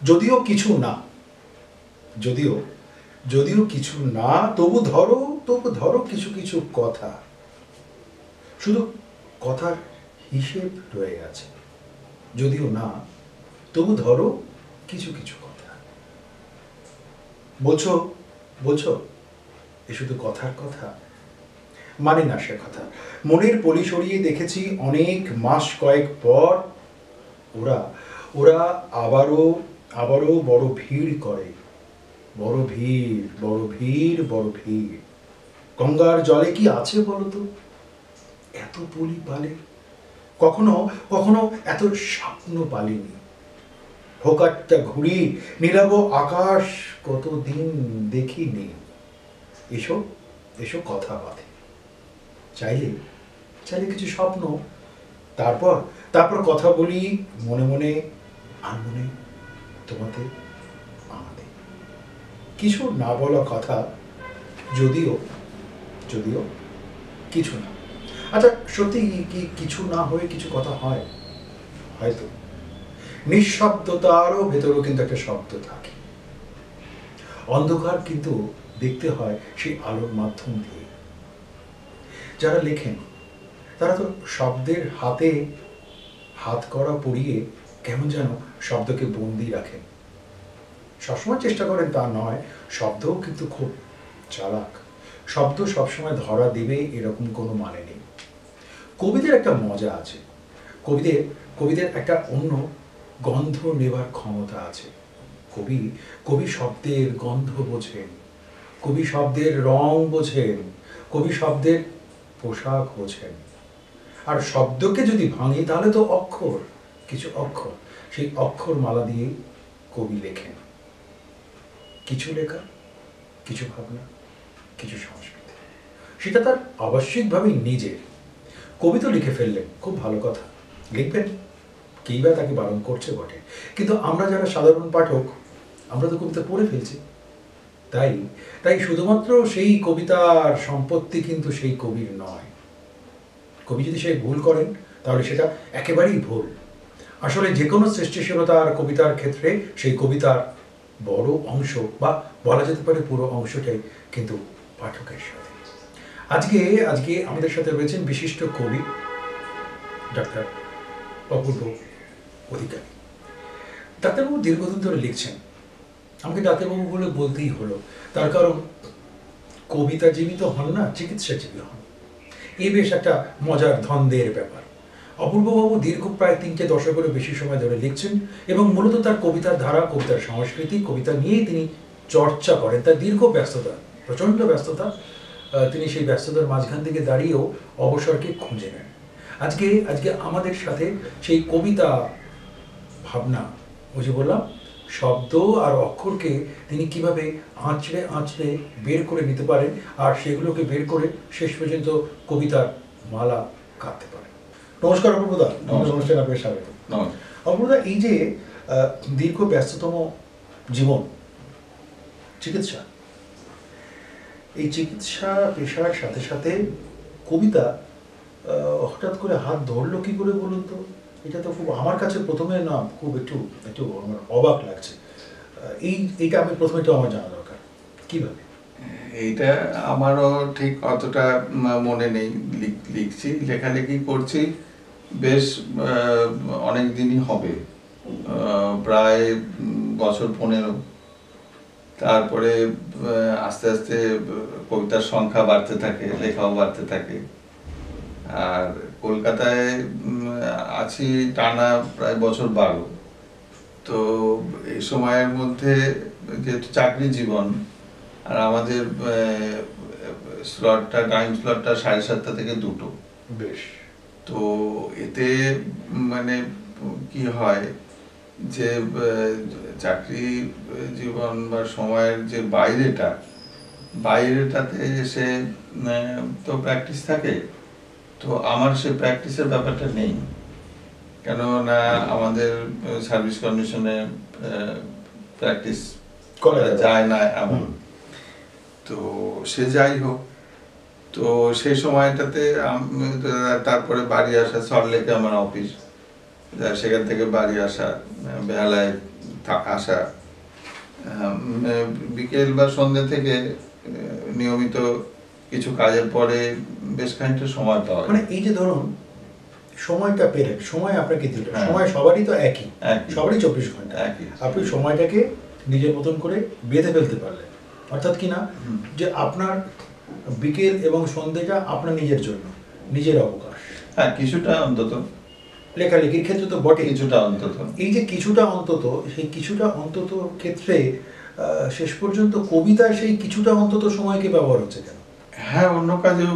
যদিও কিছু না, যদিও যদিও কিছু না, তবু ধরো কিছু কিছু কথা, শুধু কথার হিসেব রয়ে গেছে। যদিও না, তবু ধরো কিছু কিছু কথা। বলছো বলছো এ শুধু কথার কথা, মানে না সে কথা। মনের পলি সরিয়ে দেখেছি অনেক মাস কয়েক পর ওরা ওরা আবারও আবারও বড় ভিড় করে, বড় ভিড় বড় ভিড় বড় ভিড়। গঙ্গার জলে কি আছে বলতো, এত পলি পালে? কখনো কখনো এত স্বপ্ন পালিনি। ভোকাট্টা ঘুড়ি, নীলাভ আকাশ কতদিন দেখিনি। এসো এসো কথা বাঁধে, চাইলে চাইলে কিছু স্বপ্ন, তারপর তারপর কথা বলি মনে মনে, আর মনে তোমাদের আমাদের। কিছু না বলা কথা, যদিও যদিও কিছু না। আচ্ছা সত্যি কি কিছু না হয়ে কিছু কথা হয়? হয়তো নিঃশব্দতারও ভেতরেও কিন্তু একটা শব্দ থাকে। অন্ধকার কিন্তু দেখতে হয় সেই আলোর মাধ্যম দিয়ে। যারা লেখেন তারা তো শব্দের হাতে হাত করা পরিয়ে কেমন যেন শব্দকে বন্দি রাখেন। সবসময় চেষ্টা করেন তা নয়, শব্দও কিন্তু খুব চালাক। শব্দ সবসময় ধরা দেবে এরকম কোনো মানে নেই। কবিদের একটা মজা আছে, কবিদের একটা অন্য গন্ধ নেবার ক্ষমতা আছে। কবি কবি শব্দের গন্ধ বোঝেন, কবি শব্দের রং বোঝেন, কবি শব্দের পোশাক বোঝেন। আর শব্দকে যদি ভাঙি তাহলে তো অক্ষর, কিছু অক্ষর, সেই অক্ষর মালা দিয়ে কবি লেখেন। কিছু লেখা, কিছু ভাবনা, কিছু সংস্কৃতি, সেটা তার আবশ্যিকভাবেই নিজের। কবি তো লিখে ফেললেন, খুব ভালো কথা, লিখবেন, কেই বা তাকে বারণ করছে বটে। কিন্তু আমরা যারা সাধারণ পাঠক, আমরা তো কবিতা পড়ে ফেলছি। তাই তাই শুধুমাত্র সেই কবিতার সম্পত্তি কিন্তু সেই কবির নয়। কবি যদি সে ভুল করেন তাহলে সেটা একেবারেই ভুল। আসলে যে কোনো সৃষ্টিশীলতার কবিতার ক্ষেত্রে সেই কবিতার বড় অংশ, বা বলা যেতে পারে পুরো অংশটাই কিন্তু পাঠকের সাথে। আজকে আজকে আমাদের সাথে রয়েছেন বিশিষ্ট কবি ডাক্তার অপূর্ব অধিকারী। ডাক্তারবাবু দীর্ঘদিন ধরে লিখছেন। আমাকে ডাক্তারবাবু বলে বলতেই হলো, তার কারণ কবিতাজীবী তো হন না, চিকিৎসাজীবী হন। এই বেশ একটা মজার ধন্দের ব্যাপার। অপূর্ববাবু দীর্ঘ প্রায় 3 দশকেরও বেশি সময় ধরে লিখছেন এবং মূলত তার কবিতার ধারা, কবিতার সংস্কৃতি, কবিতা নিয়েই তিনি চর্চা করেন। তার দীর্ঘ ব্যস্ততা, প্রচণ্ড ব্যস্ততা, তিনি সেই ব্যস্ততার মাঝখান থেকে দাঁড়িয়েও অবসরকে খুঁজে নেন। আজকে আজকে আমাদের সাথে সেই কবিতা ভাবনা, ওই যে বললাম শব্দ আর অক্ষরকে তিনি কিভাবে আঁচড়ে আঁচড়ে বের করে নিতে পারেন, আর সেগুলোকে বের করে শেষ পর্যন্ত কবিতার মালা কাঁদতে পারেন। নমস্কার অপূর্বদা, আমাদের অনুষ্ঠানে আপনাকে স্বাগত। অপূর্বদা, এই যে দীর্ঘ ব্যস্ততম জীবন, চিকিৎসা, এই চিকিৎসা পেশার সাথে সাথে কবিতা হঠাৎ করে হাত ধরলো কি করে বলুন তো? এটা তো খুব আমার কাছে প্রথমে না খুব একটু একটু আমার অবাক লাগছে। এইটা আমি প্রথমে একটু আমার জানা দরকার, কিভাবে? এইটা আমারও ঠিক অতটা মনে নেই। লিখছি, লেখালেখি করছি বেশ অনেক দিনই হবে, প্রায় বছর 15। তারপরে আস্তে আস্তে কবিতার সংখ্যা বাড়তে থাকে, লেখাও বাড়তে থাকে। আর কলকাতায় আছি টানা প্রায় বছর 12। তো এই সময়ের মধ্যে যেহেতু চাকরি জীবন, আর আমাদের স্লটটা, টাইম স্লটটা 7:30 থেকে 2। বেশ। তো এতে মানে কি হয় যে চাকরি জীবন বা সময়ের যে বাইরেটাতে এসে তো প্র্যাকটিস থাকে। তো আমার সে প্র্যাকটিসের ব্যাপারটা নেই, কেননা আমাদের সার্ভিস কন্ডিশনে প্র্যাকটিস করা যায় না এমন। তো সে যাই হোক, তো সেই সময়টাতে তারপরে বাড়ি আসা, সল্টলেকে আমার অফিস, সেখান থেকে বাড়ি আসা বেহালায় আসা, বিকেল বা সন্ধ্যে থেকে নিয়মিত কিছু কাজের পরে বেশ খানিকটা সময় পাওয়া মানে যায়। এই যে ধরুন সময়টা পেলেন, সময় আপনাকে দিল, হ্যাঁ। সময় সবারই তো একই, একই। সবারই 24 ঘন্টা, একই। আপনি সময়টাকে নিজের মতন করে বেঁধে ফেলতে পারলেন। অর্থাৎ কি না, যে আপনার বিকেল এবং সন্ধ্যেটা আপনার নিজের জন্য, নিজের অবকাশ। হ্যাঁ, কিছুটা অন্তত, লেখালেখির ক্ষেত্রে তো বটে, কিছুটা অন্তত। এই যে কিছুটা অন্তত, সেই কিছুটা অন্তত ক্ষেত্রে শেষ পর্যন্ত কবিতায় সেই কিছুটা অন্তত সময়কে ব্যবহার হচ্ছে কেন? হ্যাঁ, অন্য কাজেও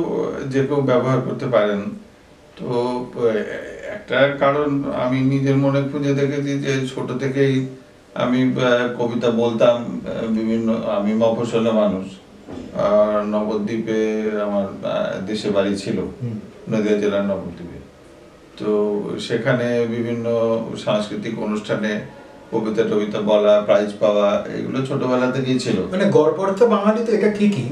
যে কেউ ব্যবহার করতে পারেন। তো একটা কারণ আমি নিজের মনে খুঁজে দেখেছি যে ছোট থেকেই আমি কবিতা বলতাম। বিভিন্ন, আমি মফস্বলে মানুষ, নবদ্বীপে আমার দেশে বাড়ি ছিল, নদীয়া জেলার নবদ্বীপে। তো সেখানে বিভিন্ন সাংস্কৃতিক অনুষ্ঠানে কবিতা টবিতা বলা, প্রাইজ পাওয়া, এগুলো ছোটবেলা থেকেই ছিল। মানে গড়পড়তা বাঙালি তো এটা ঠিকই,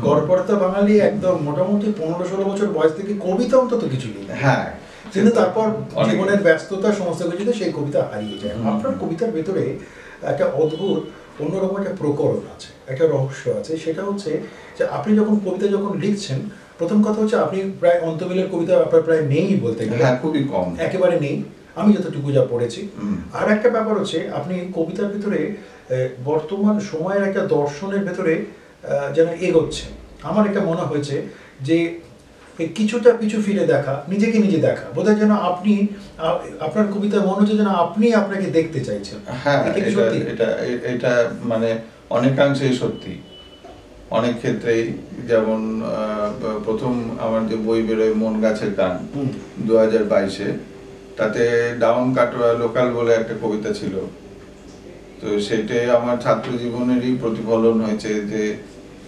গড়পড়তা বাঙালি একদম মোটামুটি 15-16 বছর বয়স থেকে কবিতা অন্তত কিছু নেই। হ্যাঁ, কিন্তু তারপর জীবনের ব্যস্ততা সমস্ত কিছুতে সেই কবিতা হারিয়ে যায়। আপনার কবিতার ভেতরে একটা অদ্ভুত অন্যরকম একটা প্রকরণ আছে, একটা রহস্য আছে। সেটা হচ্ছে যে আপনি যখন কবিতা যখন লিখছেন, প্রথম কথা হচ্ছে আপনি প্রায় অন্তমিলের কবিতা আপনার প্রায় নেই বলতে গেলে। হ্যাঁ, খুবই কম, একেবারে নেই, আমি যতটুকু যা পড়েছি। আর একটা ব্যাপার হচ্ছে আপনি কবিতার ভিতরে বর্তমান সময়ের একটা দর্শনের ভেতরে যেন এগোচ্ছে। আমার একটা মনে হয়েছে যে কিছুটা পিছু ফিরে দেখা, নিজেকে নিজে দেখা, বোধহয় যেন আপনি আপনার কবিতায় মনে হচ্ছে যেন আপনি আপনাকে দেখতে চাইছেন। হ্যাঁ, এটা মানে অনেকাংশেই সত্যি। অনেক ক্ষেত্রেই, যেমন প্রথম আমার যে বই বেরোয় মন গাছের গান 2022-এ, তাতে ডাউন কাটোয়া লোকাল বলে একটা কবিতা ছিল। তো সেটাই আমার ছাত্র জীবনেরই প্রতিফলন হয়েছে, যে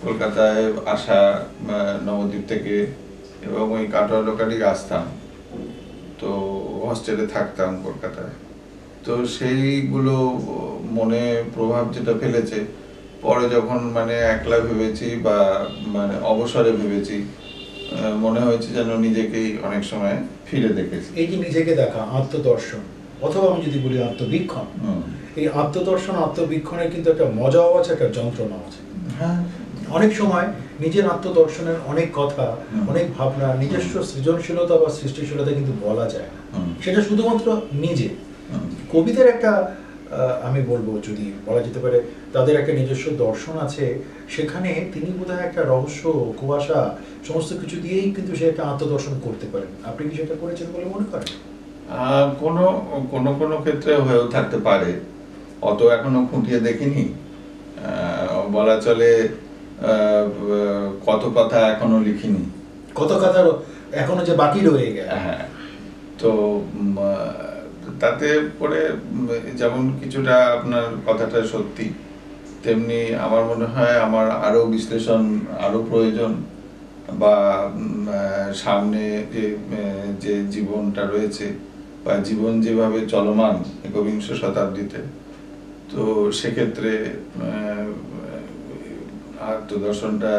কলকাতায় আসা, নবদ্বীপ থেকে, এবং ওই কাটোয়া লোকালই আসতাম, তো হস্টেলে থাকতাম কলকাতায়। তো সেইগুলো মনে প্রভাব যেটা ফেলেছে, পরে যখন মানে একলা ভেবেছি বা মানে অবসরে ভেবেছি, মনে হয়েছে যেন নিজেকেই অনেক সময় ফিরে দেখেছি। এই যে নিজেকে দেখা, আত্মদর্শন, অথবা আমি যদি বলি আত্মবীক্ষণ, এই আত্মদর্শন আত্মবীক্ষণের কিন্তু একটা মজাও আছে, একটা যন্ত্রণা আছে। হ্যাঁ, অনেক সময় নিজের আত্মদর্শনের অনেক কথা, অনেক ভাবনা, নিজস্ব সৃজনশীলতা বা সৃষ্টিশীলতা কিন্তু বলা যায় না, সেটা শুধুমাত্র নিজে। কবিদের একটা আমি বলবো, যদি বলা যেতে পারে, তাদের একটা নিজস্ব দর্শন আছে, সেখানে তিনি বোধহয় একটা রহস্য, কুয়াশা, সমস্ত কিছু দিয়েই কিন্তু সে একটা আত্মদর্শন করতে পারেন। আপনি কি সেটা করেছেন বলে মনে করেন? কোনো কোনো কোনো ক্ষেত্রে হয়েও থাকতে পারে, অত এখনো খুঁটিয়ে দেখিনি। বলা চলে কত কথা এখনো লিখিনি, কত কথা এখনো যে বাকি রয়ে গেল। হ্যাঁ, তো তাতে করে যেমন কিছুটা আপনার কথাটা সত্যি, তেমনি আমার মনে হয় আমার আরো বিশ্লেষণ আরো প্রয়োজন, বা সামনে যে জীবনটা রয়েছে, বা জীবন যেভাবে চলমান একবিংশ শতাব্দীতে, তো সেক্ষেত্রে আত্মদর্শনটা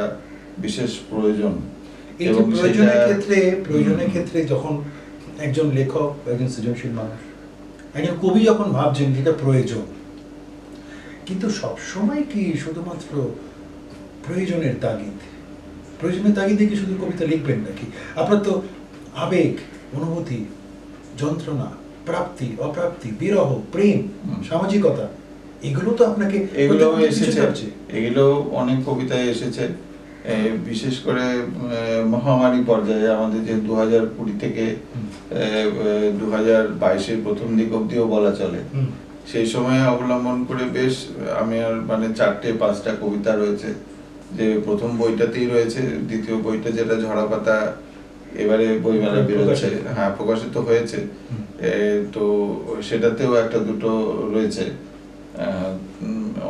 বিশেষ প্রয়োজন। এই যে প্রয়োজনের ক্ষেত্রে যখন একজন লেখক, একজন সৃজনশীল মানুষ, একজন কবি যখন ভাবছেন যেটা প্রয়োজন, কিন্তু সবসময় কি শুধুমাত্র প্রয়োজনের তাগিদে কি শুধু কবিতা লিখবেন নাকি? আপনার তো আবেগ, অনুভূতি, যন্ত্রণা, প্রাপ্তি, অপ্রাপ্তি, বিরহ, প্রেম, সামাজিকতা, এগুলো তো আপনাকে, এগুলো অনেক কবিতায় এসেছে। বিশেষ করে মহামারী পর্যায়ে আমাদের যে 2020 থেকে 2022-এর প্রথম দিক অব্দিও বলা চলে, সেই সময় অবলম্বন করে বেশ আমি আর মানে 4-5টা কবিতা রয়েছে, যে প্রথম বইটাতেই রয়েছে। দ্বিতীয় বইটা যেটা ঝরা পাতা এবারে বইমেলা বেরোচ্ছে, হ্যাঁ, প্রকাশিত হয়েছে, তো সেটাতেও একটা দুটো রয়েছে,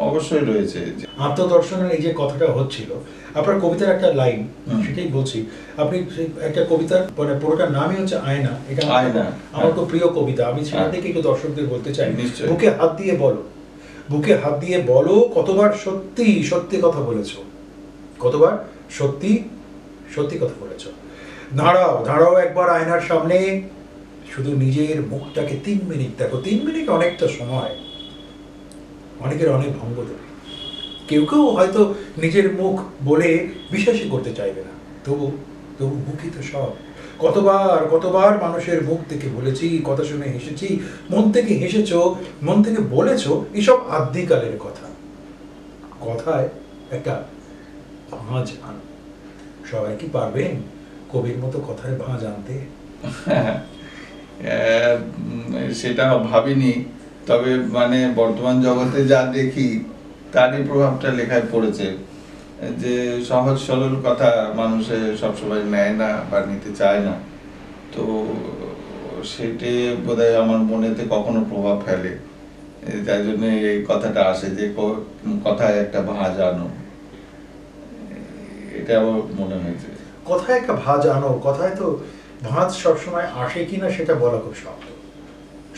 অবশ্যই রয়েছে। আত্মদর্শনের এই যে কথাটা হচ্ছিল, আপনার কবিতার একটা লাইন, সেটাই বলছি। আপনি একটা কবিতার মানে পুরোটার নামই হচ্ছে আয়না। এটা আমার খুব প্রিয় কবিতা। আমি সেটা থেকে একটু দর্শকদের বলতে চাই, বুকে হাত দিয়ে বলো কতবার সত্যি সত্যি কথা বলেছো, কতবার সত্যি সত্যি কথা বলেছো। দাঁড়াও একবার আয়নার সামনে, শুধু নিজের মুখটাকে 3 মিনিট দেখো। 3 মিনিট অনেকটা সময়। অনেকের অনেক ভঙ্গ দেবে, কেউ কেউ হয়তো নিজের মুখ বলে বিশ্বাসই করতে চাইবে না, তবু তবু মুখই তো সব। কতবার কতবার মানুষের মুখ থেকে বলেছি, কথা শুনে হেসেছি, মন থেকে হেসেছো, মন থেকে বলেছো, এসব আদ্যিকালের কথা। কথায় একটা ভাঁজ আন। সবাই কি পারবেন কবির মতো কথায় ভাঁজ আনতে? সেটা ভাবিনি, তবে মানে বর্তমান জগতে যা দেখি তারই প্রভাবটা লেখায় পড়েছে, যে সহজ সরল কথা মানুষে সবসময় নেয় না বা নিতে চায় না। তো সেটি বোধহয় আমার মনেতে কখনো প্রভাব ফেলে, তাই জন্য এই কথাটা আসে যে কথায় একটা ভাঁজ আনো, এটা আমার মনে হয়েছে। কথায় একটা ভাঁজ আনো, কথায় তো ভাঁজ সবসময় আসে কিনা সেটা বলা খুব শক্ত।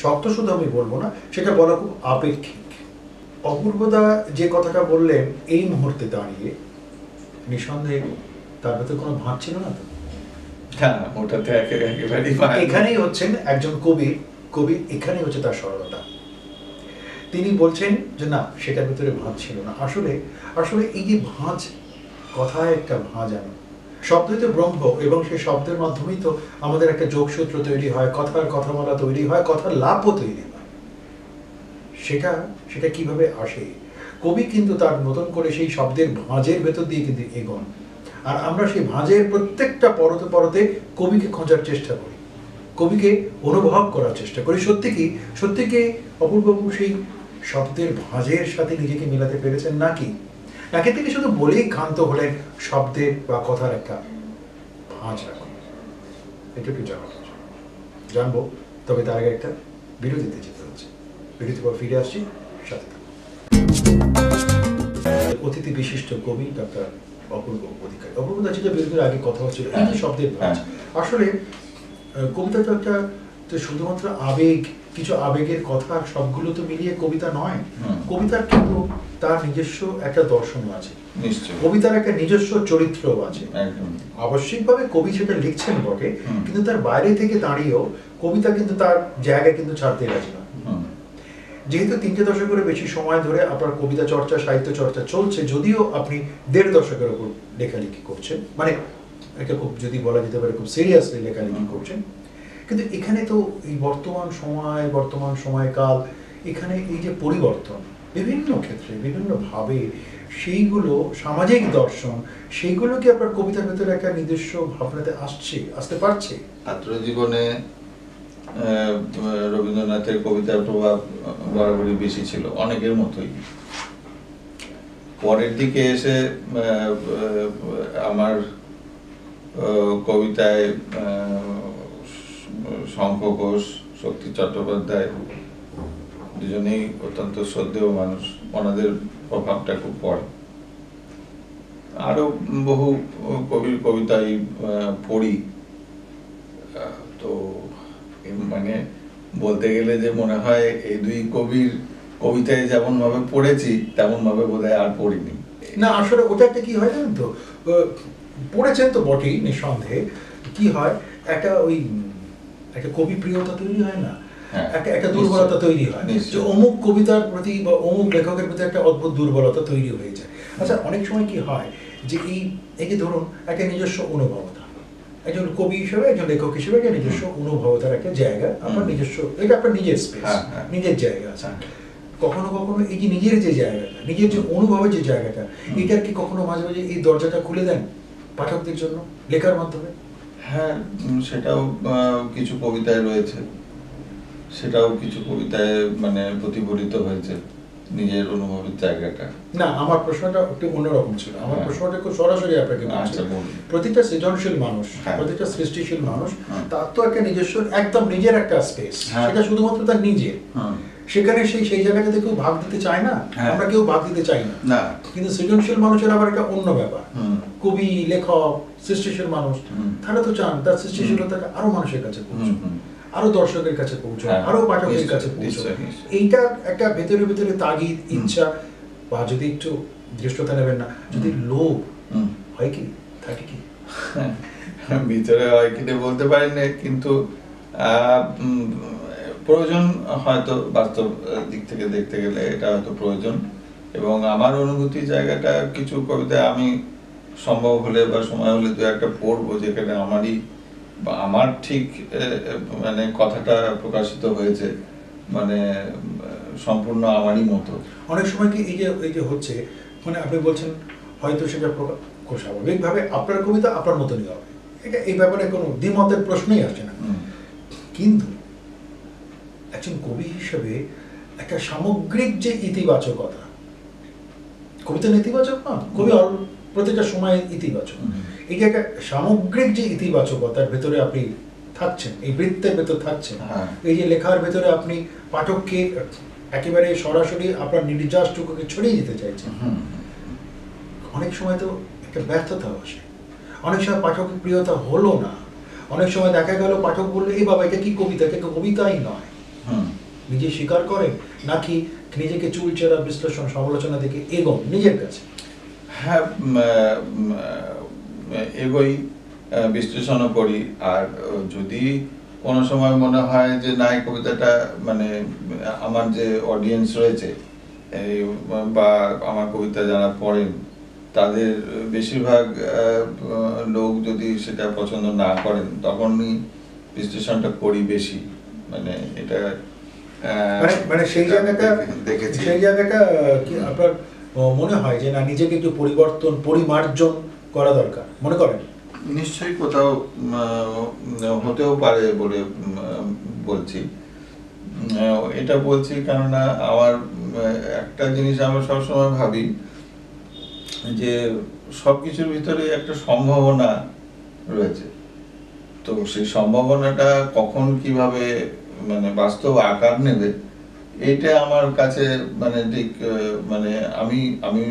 শক্ত শুধু আমি বলবো না, সেটা বলা খুব আপেক্ষিক। অপূর্বদা যে কথাটা বললেন এই মুহূর্তে দাঁড়িয়ে, নিঃসন্দেহে তার ভেতর কোনো ভাঁজ ছিল না তো? হ্যাঁ, ওটাতে একেবারেই এখানেই হচ্ছেন একজন কবি এখানেই হচ্ছে তার সরলতা। তিনি বলছেন যে না, সেটার ভিতরে ভাঁজ ছিল না। আসলে আসলে এই যে ভাঁজ, কথায় একটা ভাঁজ আনো, শব্দই তো ব্রহ্ম, এবং সেই শব্দের মাধ্যমেই তো আমাদের একটা যোগসূত্র তৈরি হয়, কথার কথামালা তৈরি হয়, কথার লাভও তৈরি হয়। সেটা কিভাবে আসে? কবি কিন্তু তার মতন করে সেই শব্দের ভাঁজের ভেতর দিয়ে কিন্তু এগোন, আর আমরা সেই ভাঁজের প্রত্যেকটা পরতে পরতে কবিকে খোঁজার চেষ্টা করি, কবিকে অনুভব করার চেষ্টা করি। সত্যি কি অপূর্ববাবু সেই শব্দের ভাঁজের সাথে নিজেকে মেলাতে পেরেছেন নাকি তিনি শুধু বলেই ক্ষান্ত হলেন শব্দের বা কথার একটা ভাঁজ রাখুন? এটা একটু জানবো, তবে তার আগে একটা বিরতিতে যেতে হচ্ছে। বিরতির পর ফিরে আসছি, সাথে অতিথি বিশিষ্ট কবি ডক্টর অপূর্ব অধিকারী। অপূর্বদা, যেটা বিরতির আগে কথা হচ্ছিল এই যে শব্দের ভাঁজ, আসলে কবিতা তো একটা শুধুমাত্র আবেগ, কিছু আবেগের কথা, সবগুলো তো মিলিয়ে কবিতা নয়। কবিতার কিন্তু তার নিজস্ব একটা দর্শন আছে, কবিতার একটা নিজস্ব চরিত্র আছে। আবশ্যিকভাবে কবি সেটা লিখছেন বটে, কিন্তু তার বাইরে থেকে দাঁড়িয়েও কবিতা কিন্তু তার জায়গা কিন্তু ছাড়তে রাজি না। যেহেতু 3 দশকের বেশি সময় ধরে আপনার কবিতা চর্চা, সাহিত্য চর্চা চলছে, যদিও আপনি 1.5 দশকের উপর লেখালেখি করছেন, মানে এটা খুব যদি বলা যেতে পারে খুব সিরিয়াসলি লেখালেখি করছেন, কিন্তু এখানে তো এই বর্তমান সময়কাল, এখানে এই যে পরিবর্তন বিভিন্ন ক্ষেত্রে বিভিন্নভাবে, সেইগুলো সামাজিক দর্শন, সেইগুলো কি আপনার কবিতার ভেতরে একটা নিজস্ব ভাবনাতে আসতে পারছে? আত্মজীবনে রবীন্দ্রনাথের কবিতার প্রভাব বরাবরই বেশি ছিল, অনেকের মতোই। পরের দিকে এসে আমার কবিতায় শঙ্খ ঘোষ, শক্তি চট্টোপাধ্যায় দুজনেই অত্যন্ত শ্রদ্ধেয় মানুষ, ওনাদের প্রভাবটা খুব পড়ে। আরো বহু কবির কবিতাই পড়ি, তো মানে বলতে গেলে যে মনে হয় এই দুই কবির কবিতায় যেমন ভাবে পড়েছি তেমন ভাবে বোধহয় আর পড়িনি। না, আসলে ওটা একটা কি হয় জানেন তো, পড়েছেন তো বটেই, নিঃসন্দেহে। কি হয়, একটা কবি প্রিয়তা তৈরি হয় না, একটা দুর্বলতা তৈরি হয়, যে অমুক কবিতার প্রতি বা অমুক লেখকের প্রতি একটা অদ্ভুত দুর্বলতা তৈরি হয়ে যায়। আচ্ছা, অনেক সময় কি হয় যে এই যে ধরুন একটা নিজস্ব অনুভবতা, একজন কবি হিসেবে, একজন লেখক হিসেবে একটা নিজস্ব অনুভবতার একটা জায়গা, আপনার নিজস্ব, এটা আপনার নিজের স্পেস, নিজের জায়গা আছে। কখনো কখনো এই যে নিজের যে জায়গাটা, নিজের যে অনুভবের যে জায়গাটা, এটার কি কখনো মাঝে মাঝে এই দরজাটা খুলে দেন পাঠকদের জন্য লেখার মাধ্যমে? হ্যাঁ, সেটাও কিছু কবিতায় রয়েছে, সেটাও কিছু কবিতায় মানে প্রতিফলিত হয়েছে, নিজের অনুভবের জায়গাটা। না, আমার প্রশ্নটা একটু অন্যরকম ছিল। আমার প্রশ্নটা খুব সরাসরি আপনাকে বলছি, প্রতিটা সৃজনশীল মানুষ, প্রতিটা সৃষ্টিশীল মানুষ, তার তো একটা নিজস্ব, একদম নিজের একটা স্পেস, সেটা শুধুমাত্র তার নিজের। সেখানে সেই জায়গাটাতে কেউ ভাগ দিতে চায় না, আমরা কেউ ভাগ দিতে চাই না। কিন্তু সৃজনশীল মানুষের আবার একটা অন্য ব্যাপার, কবি, লেখক, সৃষ্টিশীল মানুষ, তারা তো চান তার সৃষ্টিশীলতাটা আরো মানুষের কাছে পৌঁছায়, আরো দর্শকের কাছে পৌঁছায়, আরো পাঠকের কাছে পৌঁছায়। এইটা একটা ভেতরে তাগিদ, ইচ্ছা, বা যদি একটু দৃষ্টতা নেবেন না, যদি লোভ হয় কি, থাকে কি ভিতরে হয় কিনা বলতে পারি না, কিন্তু প্রয়োজন হয়তো বাস্তব দিক থেকে দেখতে গেলে এটা হয়তো প্রয়োজন। এবং আমার অনুভূতি জায়গাটা কিছু কবিতা আমি সম্ভব হলে বা সময় হলে দু একটা পড়বো, যেখানে আমারই বা আমার ঠিক মানে কথাটা প্রকাশিত হয়েছে, মানে সম্পূর্ণ আমারই মতো। অনেক সময় কি এই যে হচ্ছে, মানে আপনি বলছেন হয়তো সেটা স্বাভাবিকভাবে আপনার কবিতা আপনার মতনই হবে, এটা এই ব্যাপারে কোনো দ্বিমতের প্রশ্নই আসছে না। কিন্তু একজন কবি হিসেবে একটা সামগ্রিক যে ইতিবাচকতা, কবিতা নেতিবাচক না, কবি প্রতিটা সময় ইতিবাচক, এই যে একটা সামগ্রিক যে ইতিবাচকতার ভেতরে আপনি থাকছেন, এই বৃত্তের ভেতর থাকছেন, এই যে লেখার ভেতরে আপনি পাঠককে একেবারে সরাসরি আপনার নির্যাসটুকুকে ছড়িয়ে দিতে চাইছেন, অনেক সময় তো একটা ব্যর্থতা আসে, অনেক সময় পাঠকের প্রিয়তা হলো না, অনেক সময় দেখা গেল পাঠক বললো এই বাবা এটা কি কবিতা, এটা কবিতাই নয়। নিজে স্বীকার করেন নাকি নিজেকে চুলচেরা বিশ্লেষণ সমালোচনা দেখে এগোন নিজের কাছে? হ্যাঁ, এগোই, বিশ্লেষণও করি। আর যদি কোনো সময় মনে হয় যে না, এই কবিতাটা মানে আমার যে অডিয়েন্স রয়েছে বা আমার কবিতা যারা পড়েন তাদের বেশিরভাগ লোক যদি সেটা পছন্দ না করেন, তখনই বিশ্লেষণটা করি বেশি। মানে এটা মানে সেই জায়গাটা কি আপনার মনে হয় যে না, নিজেকে একটু পরিবর্তন, পরিমার্জন করা দরকার মনে করেন? নিশ্চয়ই কোথাও হতেও পারে বলে বলছি। এটা বলছি কেননা আমার একটা জিনিস আমরা সবসময় ভাবি যে সবকিছুর ভিতরে একটা সম্ভাবনা রয়েছে, তো সেই সম্ভাবনাটা কখন কিভাবে মানে বাস্তব আকার নেবে, এইটা আমার কাছে মানে ঠিক মানে আমি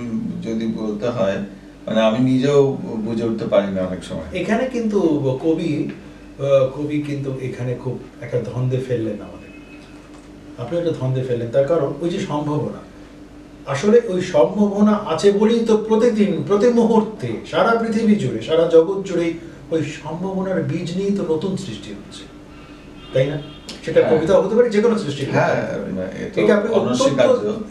যদি বলতে হয় মানে আমি নিজেও বুঝে উঠতে পারি না অনেক সময়। এখানে কিন্তু কবি কিন্তু এখানে খুব একটা ধন্দে ফেললেন আমাদের, আপনি একটা ধন্দে ফেললেন। তার কারণ ওই যে সম্ভাবনা, আসলে ওই সম্ভাবনা আছে বলেই তো প্রতিদিন প্রতি মুহূর্তে সারা পৃথিবী জুড়ে, সারা জগৎ জুড়েই ওই সম্ভাবনার বীজ নিয়েই তো নতুন সৃষ্টি হচ্ছে, তাই না? সেটা কবিতা হতে পারে, যে কোনো সৃষ্টি।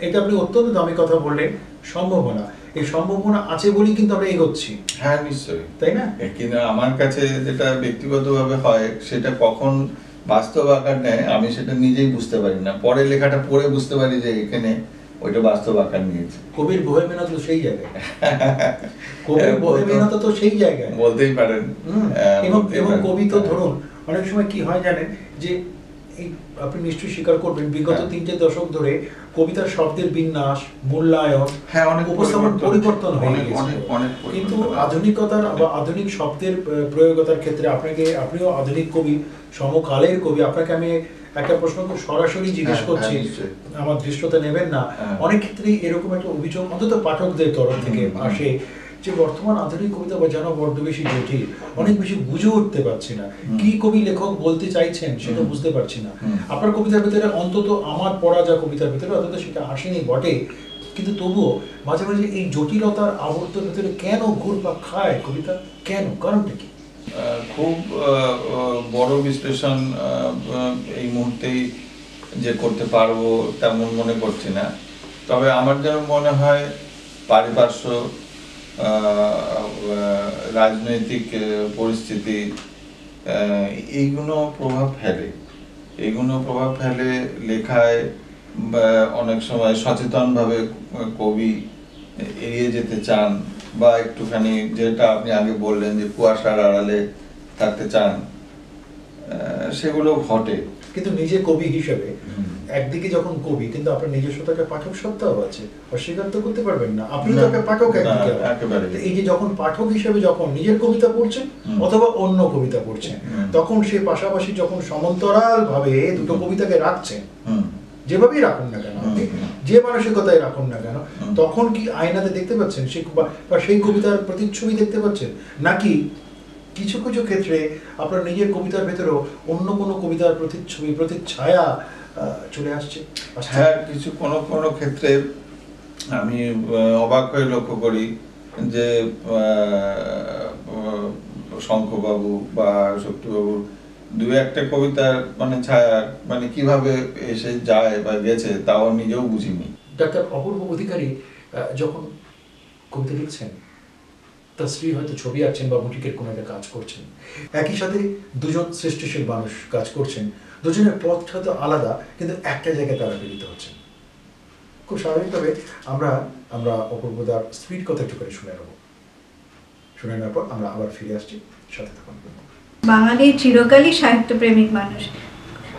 এটা আপনি অত্যন্ত দামি কথা বললেন, সম্ভাবনা। এই সম্ভাবনা আছে বলেই কিন্তু আমরা এগোচ্ছি। হ্যাঁ নিশ্চয়ই, তাই না? কিন্তু আমার কাছে যেটা ব্যক্তিগতভাবে হয় সেটা কখন বাস্তব আকার নেয় আমি সেটা নিজেই বুঝতে পারি না, পরে লেখাটা পড়ে বুঝতে পারি যে এখানে ওইটা বাস্তব আকার নিয়েছে। কবির বহেমিয়ানত তো সেই জায়গায়, কবির বহেমিয়ানত তো সেই জায়গায় বলতেই পারেন। এবং কবি তো ধরুন অনেক সময় কি হয় জানেন, যে আপনি নিশ্চয়ই স্বীকার করবেন বিগত 3 দশক ধরে কবিতার শব্দের বিন্যাস, মূল্যায়ন, উপস্থাপন পরিবর্তন হয়ে গেছে। কিন্তু আধুনিকতার বা আধুনিক শব্দের প্রয়োগতার ক্ষেত্রে আপনিও আধুনিক কবি, সমকালের কবি, আপনাকে আমি একটা প্রশ্ন খুব সরাসরি জিজ্ঞেস করছি, আমার দৃশ্যতে নেবেন না। অনেক ক্ষেত্রেই এরকম একটা অভিযোগ অন্তত পাঠকদের তরফ থেকে আসে যে বর্তমান আধুনিক কবিতা যেন বড্ড বেশি জটিল, অনেক বেশি বুঝে উঠতে পারছি না, কি কবি লেখক বলতে চাইছেন সেটা বুঝতে পারছি না। আপনার কবিতার ভিতরে অন্তত আমার পড়া যা কবিতার ভিতরে অন্তত সেটা আসেনি বটে, কিন্তু তবুও মাঝে মাঝে এই জটিলতার আবর্তের ভিতরে কেন ঘুরপাক খায় কবিতা, কেন, কারণটা কি? খুব বড় বিশ্লেষণ এই মুহূর্তেই যে করতে পারবো তেমন মনে করছি না, তবে আমার যেন মনে হয় পারিপার্শ্ব, রাজনৈতিক পরিস্থিতি এইগুলো প্রভাব ফেলে লেখায়। অনেক সময় সচেতনভাবে কবি এড়িয়ে যেতে চান বা একটুখানি যেটা আপনি আগে বললেন যে কুয়াশার আড়ালে থাকতে চান, সেগুলো ঘটে। কিন্তু নিজে কবি হিসেবে একদিকে যখন কবি, কিন্তু আপনার নিজস্বতা একটা পাঠক সত্তাও আছে, অস্বীকার তো করতে পারবেন না, আপনি তো একটা পাঠক একদিকে। এই যে যখন পাঠক হিসেবে যখন নিজের কবিতা পড়ছেন অথবা অন্য কবিতা পড়ছেন, তখন সে পাশাপাশি যখন সমান্তরাল ভাবে দুটো কবিতাকে রাখছেন, যেভাবেই রাখুন না কেন, আপনি যে মানসিকতায় রাখুন না কেন, তখন কি আয়নাতে দেখতে পাচ্ছেন বা সেই কবিতার প্রতিচ্ছবি দেখতে পাচ্ছেন, নাকি কিছু কিছু ক্ষেত্রে আপনার নিজের কবিতার ভেতরেও অন্য কোনো কবিতার প্রতিচ্ছবি, প্রতিচ্ছায়া চলে আসছে? হ্যাঁ, কিছু কোনো ক্ষেত্রে আমি অবাক হয়ে লক্ষ্য করি যে শঙ্করবাবু বা শক্তিবাবুর দু একটা কবিতার মানে ছায়া মানে কিভাবে এসে যায় বা গেছে তাও নিজেও বুঝিনি। ডাক্তার অপূর্ব অধিকারী যখন কবিতা লিখছেন, তার স্ত্রী হয়তো ছবি আঁকছেন বা বুটিকের কোনো একটা কাজ করছেন, একই সাথে দুজন সৃষ্টিশীল মানুষ কাজ করছেন, দুজনের পথটা হয়তো আলাদা, কিন্তু একটা জায়গায় তারা মিলিত হচ্ছেন। খুব স্বাভাবিকভাবে আমরা আমরা অপূর্বদার স্ত্রীর কথা একটু করে শুনে নেব। শুনে নেওয়ার পর আমরা আবার ফিরে আসছি, সাথে থাকুন। বাঙালি চিরকালই সাহিত্যপ্রেমিক মানুষ,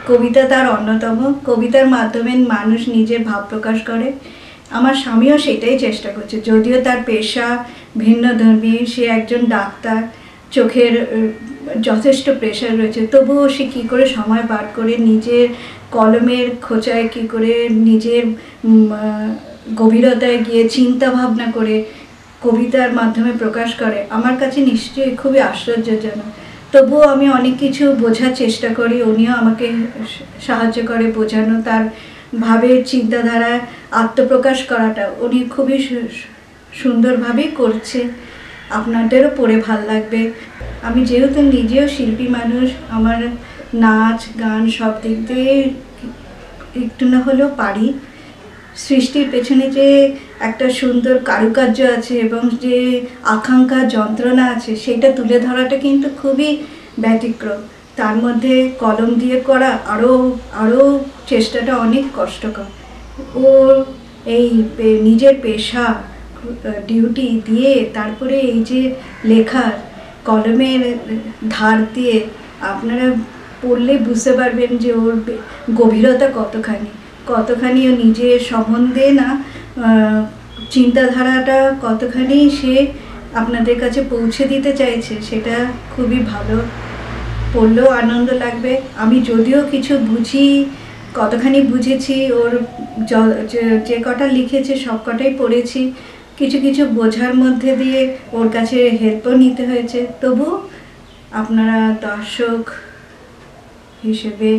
কবিতা তার অন্যতম। কবিতার মাধ্যমে মানুষ নিজের ভাব প্রকাশ করে। আমার স্বামীও সেটাই চেষ্টা করছে, যদিও তার পেশা ভিন্নধর্মী, সে একজন ডাক্তার, চোখের যথেষ্ট প্রেশার রয়েছে, তবুও সে কী করে সময় বার করে নিজের কলমের খোঁচায় কী করে নিজের গভীরতায় গিয়ে চিন্তা ভাবনা করে কবিতার মাধ্যমে প্রকাশ করে, আমার কাছে নিশ্চয়ই খুবই আশ্চর্যজনক। তবুও আমি অনেক কিছু বোঝার চেষ্টা করি, উনিও আমাকে সাহায্য করে বোঝানো। তার ভাবের চিন্তাধারা আত্মপ্রকাশ করাটা উনি খুবই সুন্দরভাবেই করছে। আপনাদেরও পড়ে ভাল লাগবে। আমি যেহেতু নিজেও শিল্পী মানুষ, আমার নাচ গান সব দিক দিয়ে একটু না হলেও পারি। সৃষ্টির পেছনে যে একটা সুন্দর কারুকার্য আছে এবং যে আকাঙ্ক্ষা যন্ত্রণা আছে, সেটা তুলে ধরাটা কিন্তু খুবই ব্যতিক্রম। তার মধ্যে কলম দিয়ে করা আরও চেষ্টাটা অনেক কষ্টকর। ও এই নিজের পেশা ডিউটি দিয়ে তারপরে এই যে লেখার কলমের ধার দিয়ে, আপনারা পড়লে বুঝতে পারবেন যে ওর গভীরতা কতখানি ও নিজের সম্বন্ধে না চিন্তাধারাটা কতখানি সে আপনাদের কাছে পৌঁছে দিতে চাইছে, সেটা খুবই ভালো। পড়লেও আনন্দ লাগবে। আমি যদিও কিছু বুঝি, কতখানি বুঝেছি, ওর যে কটা লিখেছে সব কটাই পড়েছি, কিছু কিছু বোঝার মধ্যে দিয়ে ওর কাছে হেল্পও নিতে হয়েছে। তবু আপনারা দর্শক হিসেবে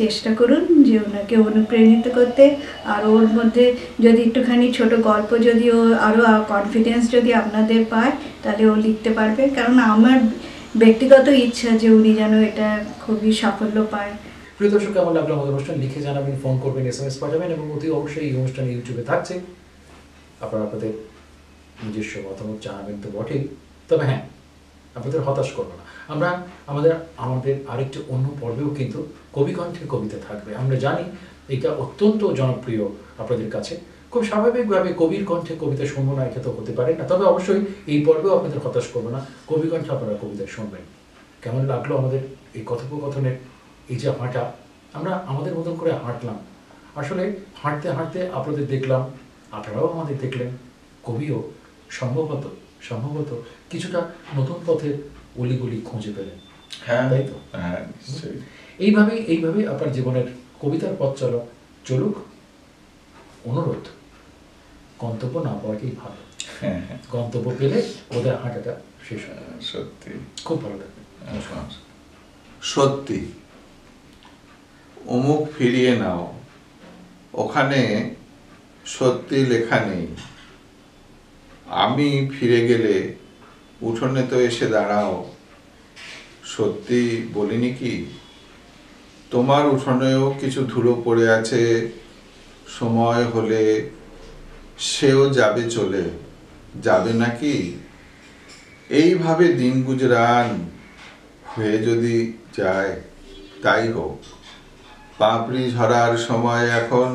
চেষ্টা করুন যে ওনাকে অনুপ্রাণিত করতে। আর ওর মধ্যে যদি একটুখানি ছোট গল্প, যদি ও আরও কনফিডেন্স যদি আপনাদের পায়, তাহলে ও লিখতে পারবে। কারণ আমার ব্যক্তিগত ইচ্ছা যে উনি যেন এটা খুবই সাফল্য পায়। প্রিয় দর্শক, কেমন লাগলো আমাদের অনুষ্ঠান? লিখে জানাবেন, ফোন করবেন, SMS পাঠাবেন, এবং অতি অবশ্যই এই অনুষ্ঠান ইউটিউবে থাকছে। আপনারা আপনাদের নিজস্ব মতামত জানাবেন তো বটেই, তবে হ্যাঁ, আপনাদের হতাশ করবো না। আমরা আমাদের আরেকটি অন্য পর্বেও কিন্তু কবিকণ্ঠের কবিতা থাকবে। আমরা জানি এটা অত্যন্ত জনপ্রিয় আপনাদের কাছে। খুব স্বাভাবিকভাবে কবির কণ্ঠে কবিতা শুনবো না, এটা তো হতে পারে না। তবে অবশ্যই এই পর্বেও আপনাদের হতাশ করবো না, কবিকণ্ঠে আপনারা কবিতা শুনবেন। কেমন লাগলো আমাদের এই কথোপকথনের এই যে হাঁটা? আমরা আমাদের মতন করে হাঁটলাম। আসলে হাঁটতে হাঁটতে আপনাদের দেখলাম, আপনারাও আমাদের দেখলেন। কবিও সম্ভবত কিছুটা নতুন পথের অলিগলি খুঁজে পেলেন। হ্যাঁ, তাই তো? হ্যাঁ, এইভাবেই আপনার জীবনের কবিতার পথ চলুক। অনুরোধ, গন্তব্য না পাওয়াটাই ভালো। হ্যাঁ, গন্তব্য পেলে ওদের হাঁটাটা শেষ হয়। সত্যি খুব ভালো থাকবে। সত্যি অমুক ফিরিয়ে নাও, ওখানে সত্যি লেখা নেই। আমি ফিরে গেলে উঠোনে তো এসে দাঁড়াও। সত্যি বলিনি কি, তোমার উঠোনেও কিছু ধুলো পড়ে আছে, সময় হলে সেও যাবে চলে, যাবে নাকি? এইভাবে দিন গুজরান হয়ে যদি যায়, তাই হোক। পাপড়ি ঝরার সময় এখন,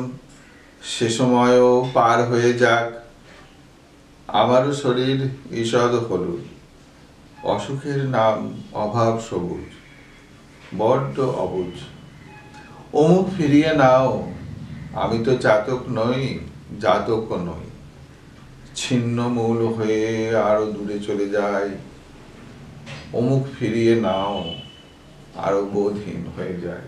সে সময়ও পার হয়ে যাক। আমারও শরীর ঈষদ হলুদ, অসুখের নাম অভাব সবুজ, বড্ড অবুঝ। অমুক ফিরিয়ে নাও, আমি তো জাতকও নই। ছিন্ন মূল হয়ে আরো দূরে চলে যায়। অমুক ফিরিয়ে নাও, আরো বোধহীন হয়ে যায়।